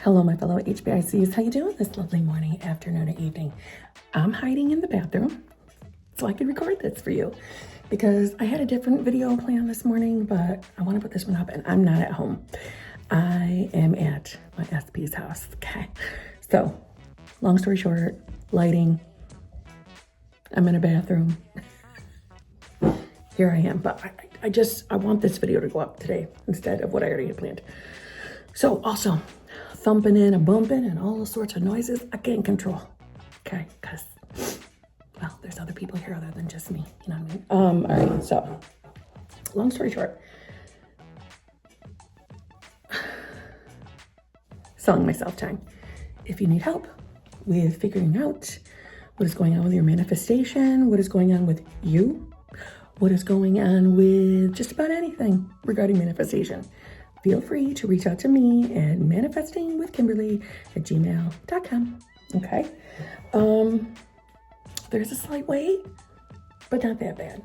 Hello, my fellow HBICs. How you doing this lovely morning, afternoon, or evening? I'm hiding in the bathroom so I could record this for you because I had a different video planned this morning, but I want to put this one up and I'm not at home. I am at my SP's house, okay? So, long story short, lighting, I'm in a bathroom. Here I am, but I want this video to go up today instead of what I already had planned. So, also, thumping and a bumping and all sorts of noises I can't control, okay? Because, well, there's other people here other than just me, you know what I mean? All right, so, long story short, selling myself time. If you need help with figuring out what is going on with your manifestation, what is going on with you, what is going on with just about anything regarding manifestation, feel free to reach out to me at manifestingwithkimberly@gmail.com. Okay. There's a slight wait, but not that bad.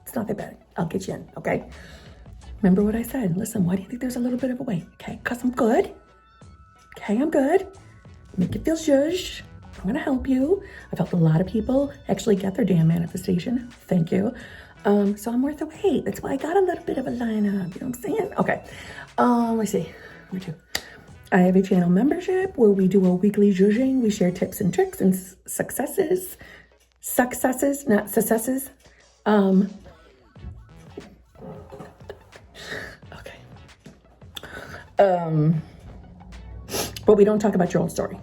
It's not that bad. I'll get you in. Okay. Remember what I said. Listen, why do you think there's a little bit of a wait? Okay. Because I'm good. Okay. I'm good. Make you feel zhuzh. I'm going to help you. I've helped a lot of people actually get their damn manifestation. Thank you. So I'm worth the wait. That's why I got a little bit of a lineup. You know what I'm saying? Okay. Let's see. Where to? I have a channel membership where we do a weekly zhuzhing. We share tips and tricks and successes, not successes. Okay. But we don't talk about your old story.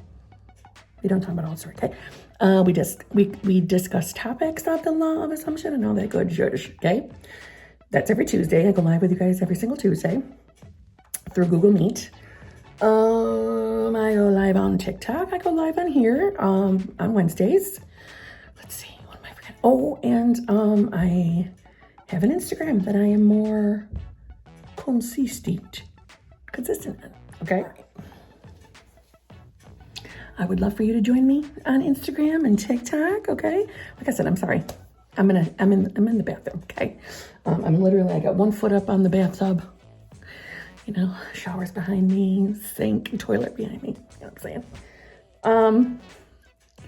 We don't talk about old story, okay? We discuss topics of the law of assumption and all that good zhuzh, okay? That's every Tuesday. I go live with you guys every single Tuesday through Google Meet. I go live on TikTok. I go live on here on Wednesdays. Let's see, what am I forgetting? Oh, and I have an Instagram that I am more consistent in, okay? I would love for you to join me on Instagram and TikTok, okay? Like I said, I'm sorry. I'm in the bathroom, okay? I got 1 foot up on the bathtub. You know, showers behind me, sink and toilet behind me. You know what I'm saying? You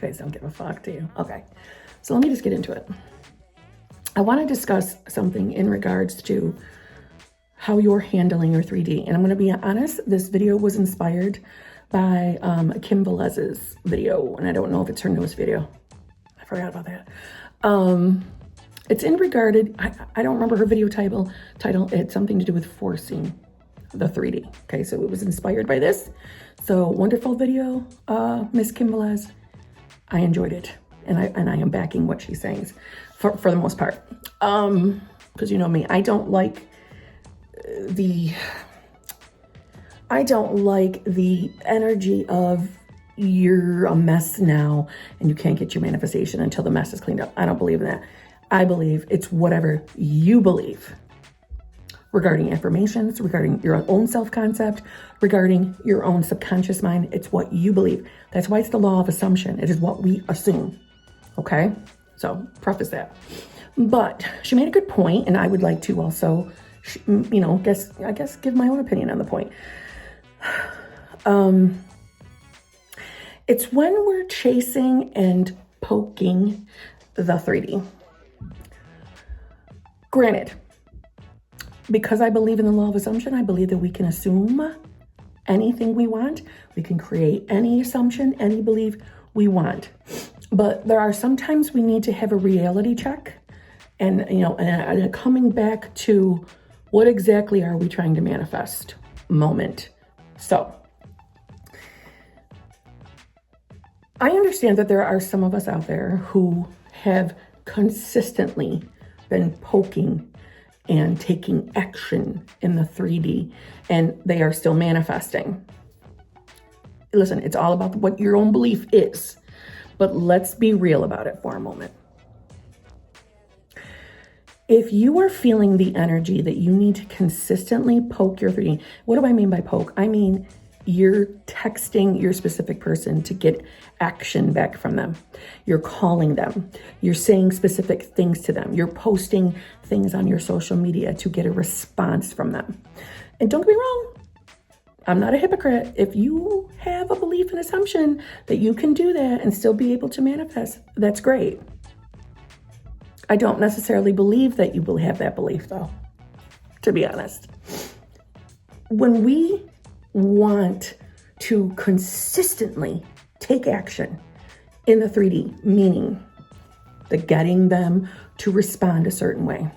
guys don't give a fuck, do you? Okay. So let me just get into it. I want to discuss something in regards to how you're handling your 3D. And I'm going to be honest, this video was inspired by Kim Velez's video, and I don't know if it's her newest video. I forgot about that. It's in regarded, I don't remember her video title. It had something to do with forcing the 3D. Okay, so it was inspired by this. So wonderful video, Miss Kim Velez. I enjoyed it, and I am backing what she's saying for the most part. Because you know me, I don't like the energy of you're a mess now and you can't get your manifestation until the mess is cleaned up. I don't believe in that. I believe it's whatever you believe regarding affirmations, regarding your own self-concept, regarding your own subconscious mind. It's what you believe. That's why it's the law of assumption. It is what we assume. Okay? So preface that. But she made a good point, and I would like to also, I guess give my own opinion on the point. It's when we're chasing and poking the 3D. Granted, because I believe in the law of assumption, I believe that we can assume anything we want. We can create any assumption, any belief we want. But there are sometimes we need to have a reality check and coming back to what exactly are we trying to manifest moment. So I understand that there are some of us out there who have consistently been poking and taking action in the 3D, and they are still manifesting. Listen, it's all about what your own belief is, but let's be real about it for a moment. If you are feeling the energy that you need to consistently poke your 3D, what do I mean by poke? I mean, you're texting your specific person to get action back from them. You're calling them. You're saying specific things to them. You're posting things on your social media to get a response from them. And don't get me wrong, I'm not a hypocrite. If you have a belief and assumption that you can do that and still be able to manifest, that's great. I don't necessarily believe that you will have that belief, though, to be honest. When we want to consistently take action in the 3D, meaning the getting them to respond a certain way,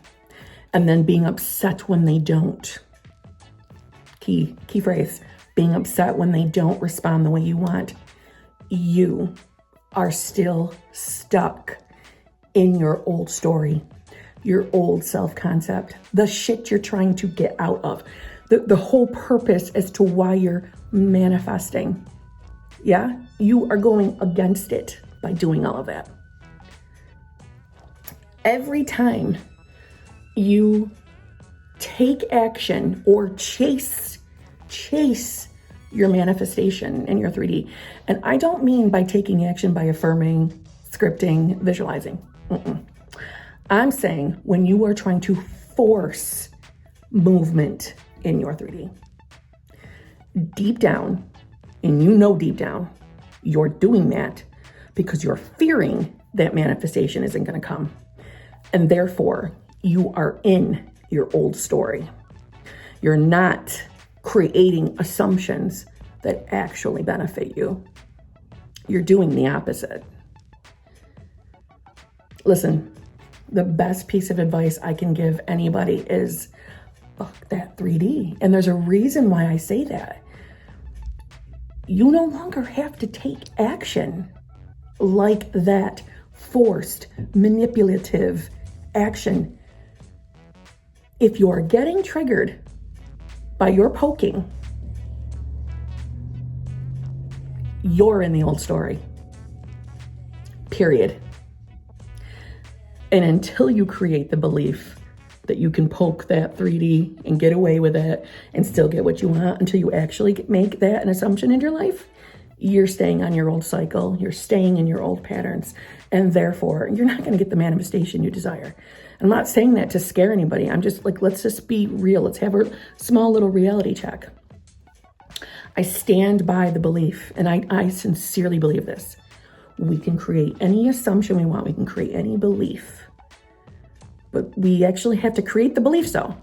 and then being upset when they don't. Key phrase, being upset when they don't respond the way you want. You are still stuck in your old story, your old self-concept, the shit you're trying to get out of, the whole purpose as to why you're manifesting. Yeah, you are going against it by doing all of that. Every time you take action or chase your manifestation in your 3D, and I don't mean by taking action by affirming, scripting, visualizing. I'm saying when you are trying to force movement in your 3D, deep down, and you know deep down, you're doing that because you're fearing that manifestation isn't going to come. And therefore, you are in your old story. You're not creating assumptions that actually benefit you. You're doing the opposite. Listen, the best piece of advice I can give anybody is fuck that 3D. And there's a reason why I say that. You no longer have to take action like that forced, manipulative action. If you're getting triggered by your poking, you're in the old story. Period. And until you create the belief that you can poke that 3D and get away with it and still get what you want, until you actually make that an assumption in your life, you're staying on your old cycle. You're staying in your old patterns. And therefore, you're not going to get the manifestation you desire. I'm not saying that to scare anybody. I'm just like, let's just be real. Let's have a small little reality check. I stand by the belief, and I sincerely believe this. We can create any assumption we want. We can create any belief. But we actually have to create the beliefs, though.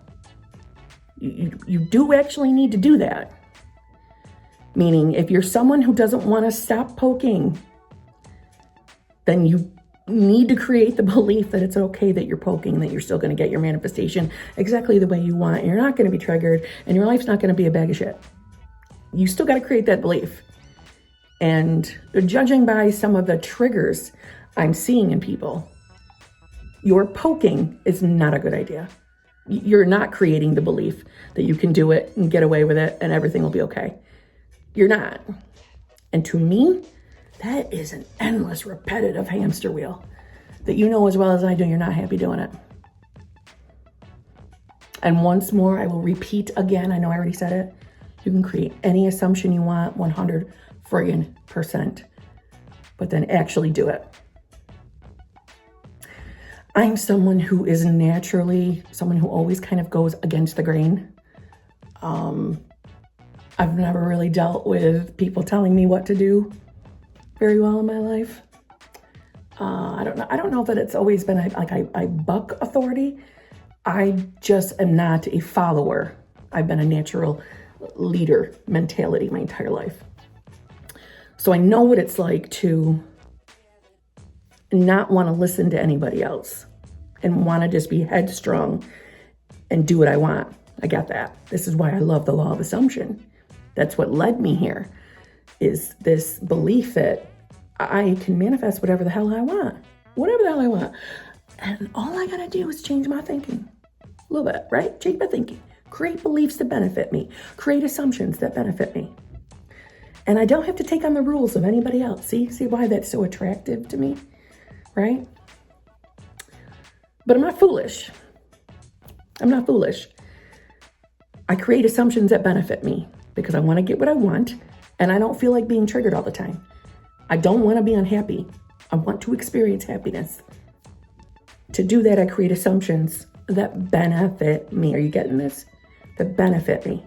You do actually need to do that. Meaning, if you're someone who doesn't want to stop poking, then you need to create the belief that it's okay that you're poking, that you're still going to get your manifestation exactly the way you want. And you're not going to be triggered, and your life's not going to be a bag of shit. You still got to create that belief. And judging by some of the triggers I'm seeing in people, your poking is not a good idea. You're not creating the belief that you can do it and get away with it and everything will be okay. You're not. And to me, that is an endless, repetitive hamster wheel that you know as well as I do, you're not happy doing it. And once more, I will repeat again, I know I already said it, you can create any assumption you want, 100%, but then actually do it. I'm someone who is naturally someone who always kind of goes against the grain. I've never really dealt with people telling me what to do very well in my life. I don't know that it's always been like I buck authority. I just am not a follower. I've been a natural leader mentality my entire life. So I know what it's like to not want to listen to anybody else and want to just be headstrong and do what I want. I got that. This is why I love the law of assumption. That's what led me here, is this belief that I can manifest whatever the hell I want. Whatever the hell I want. And all I got to do is change my thinking. A little bit, right? Change my thinking. Create beliefs that benefit me. Create assumptions that benefit me. And I don't have to take on the rules of anybody else. See why that's so attractive to me, right? But I'm not foolish. I'm not foolish. I create assumptions that benefit me because I want to get what I want, and I don't feel like being triggered all the time. I don't want to be unhappy. I want to experience happiness. To do that, I create assumptions that benefit me. Are you getting this? That benefit me.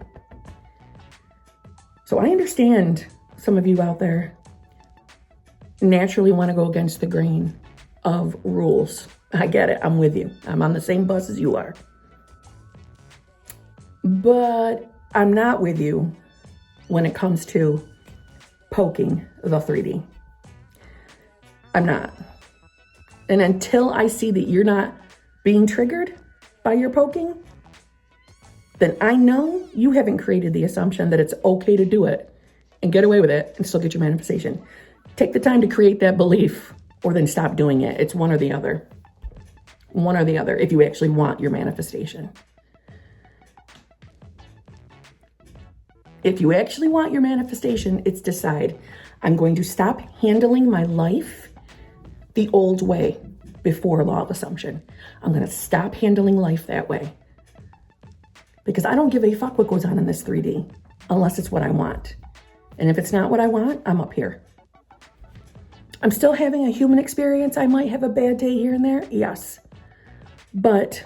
So I understand some of you out there naturally want to go against the grain of rules. I get it. I'm with you. I'm on the same bus as you are. But I'm not with you when it comes to poking the 3D. I'm not. And until I see that you're not being triggered by your poking, then I know you haven't created the assumption that it's okay to do it and get away with it and still get your manifestation. Take the time to create that belief or then stop doing it. It's one or the other. One or the other if you actually want your manifestation. If you actually want your manifestation, it's decide, I'm going to stop handling my life the old way before law of assumption. I'm going to stop handling life that way. Because I don't give a fuck what goes on in this 3D unless it's what I want. And if it's not what I want, I'm up here. I'm still having a human experience. I might have a bad day here and there. Yes. But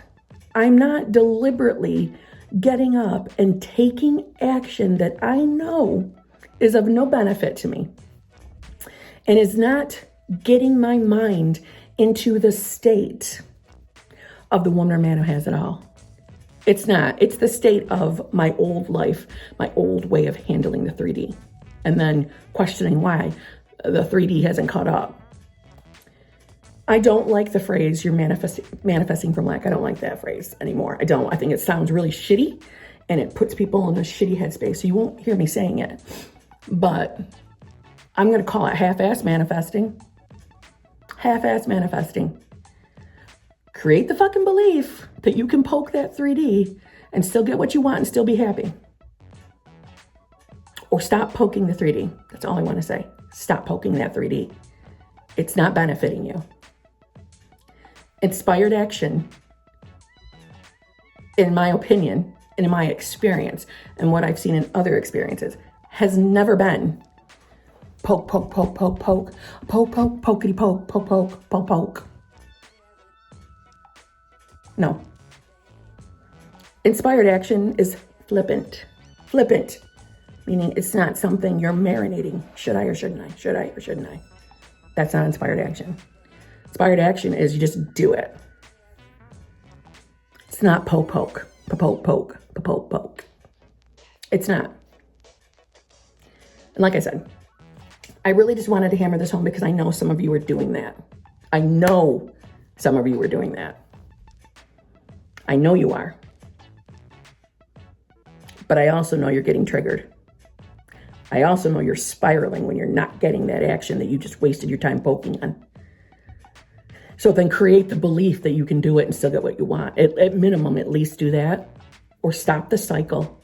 I'm not deliberately getting up and taking action that I know is of no benefit to me and is not getting my mind into the state of the woman or man who has it all. It's not. It's the state of my old life, my old way of handling the 3D, and then questioning why the 3D hasn't caught up. I don't like the phrase, you're manifesting from lack. I don't like that phrase anymore. I don't. I think it sounds really shitty, and it puts people in a shitty headspace, so you won't hear me saying it. But I'm going to call it half-ass manifesting. Half-ass manifesting. Create the fucking belief that you can poke that 3D and still get what you want and still be happy. Or stop poking the 3D. That's all I want to say. Stop poking that 3D. It's not benefiting you. Inspired action, in my opinion, and in my experience, and what I've seen in other experiences, has never been poke, poke, poke, poke, poke, poke, poke, pokety poke, poke, poke, poke, poke. No. Inspired action is flippant. Flippant, meaning it's not something you're marinating. Should I or shouldn't I? Should I or shouldn't I? That's not inspired action. Inspired action is you just do it. It's not poke, poke, poke, poke, poke, poke. It's not. And like I said, I really just wanted to hammer this home because I know some of you are doing that. I know some of you are doing that. I know you are. But I also know you're getting triggered. I also know you're spiraling when you're not getting that action that you just wasted your time poking on. So then create the belief that you can do it and still get what you want. At minimum, at least do that. Or stop the cycle.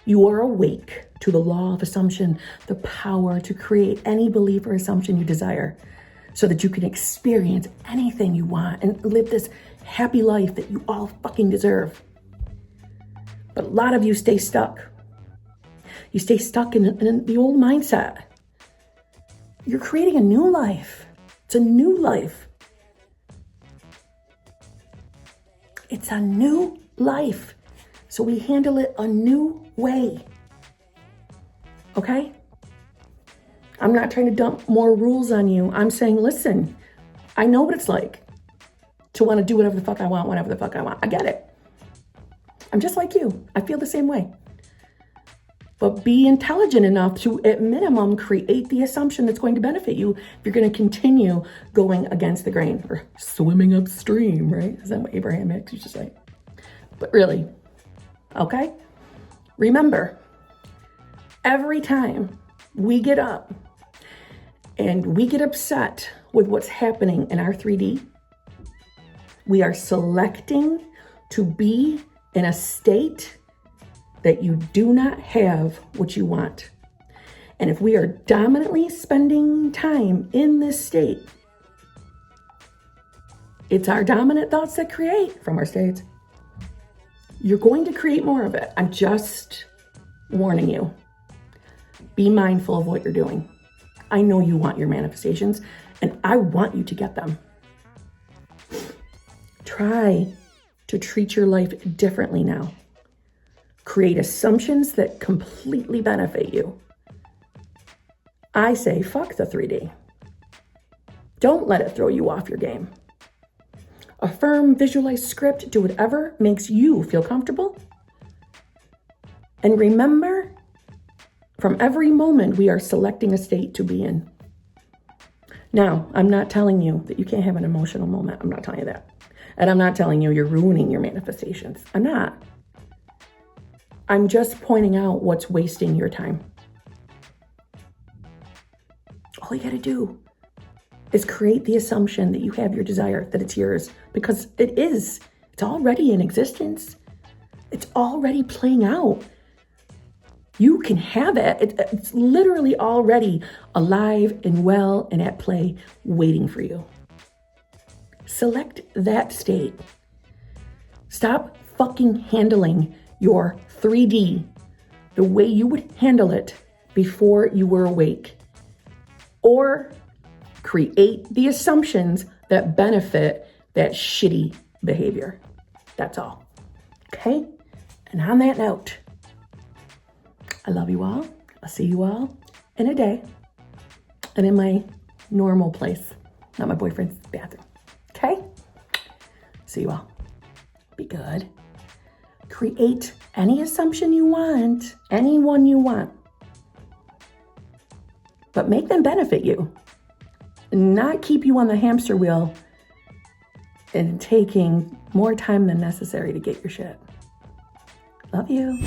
You are awake to the law of assumption, the power to create any belief or assumption you desire so that you can experience anything you want and live this happy life that you all fucking deserve. But a lot of you stay stuck. You stay stuck in the old mindset. You're creating a new life. It's a new life. It's a new life. So we handle it a new way. Okay? I'm not trying to dump more rules on you. I'm saying, listen, I know what it's like to want to do whatever the fuck I want, whenever the fuck I want. I get it. I'm just like you. I feel the same way. But be intelligent enough to, at minimum, create the assumption that's going to benefit you if you're going to continue going against the grain or swimming upstream, right? Is that what Abraham Hicks used to say? But really, okay? Remember, every time we get up and we get upset with what's happening in our 3D, we are selecting to be in a state that you do not have what you want. And if we are dominantly spending time in this state, it's our dominant thoughts that create from our states. You're going to create more of it. I'm just warning you. Be mindful of what you're doing. I know you want your manifestations, and I want you to get them. Try to treat your life differently now. Create assumptions that completely benefit you. I say, fuck the 3D. Don't let it throw you off your game. Affirm, visualize, script, do whatever makes you feel comfortable. And remember, from every moment, we are selecting a state to be in. Now, I'm not telling you that you can't have an emotional moment. I'm not telling you that. And I'm not telling you you're ruining your manifestations. I'm not. I'm just pointing out what's wasting your time. All you got to do is create the assumption that you have your desire, that it's yours, because it is. It's already in existence. It's already playing out. You can have it. It's literally already alive and well and at play, waiting for you. Select that state. Stop fucking handling your 3D the way you would handle it before you were awake. Or create the assumptions that benefit that shitty behavior. That's all. Okay? And on that note, I love you all. I'll see you all in a day and in my normal place, not my boyfriend's bathroom. Okay? See you all. Be good. Create any assumption you want, any one you want, but make them benefit you, not keep you on the hamster wheel and taking more time than necessary to get your shit. Love you.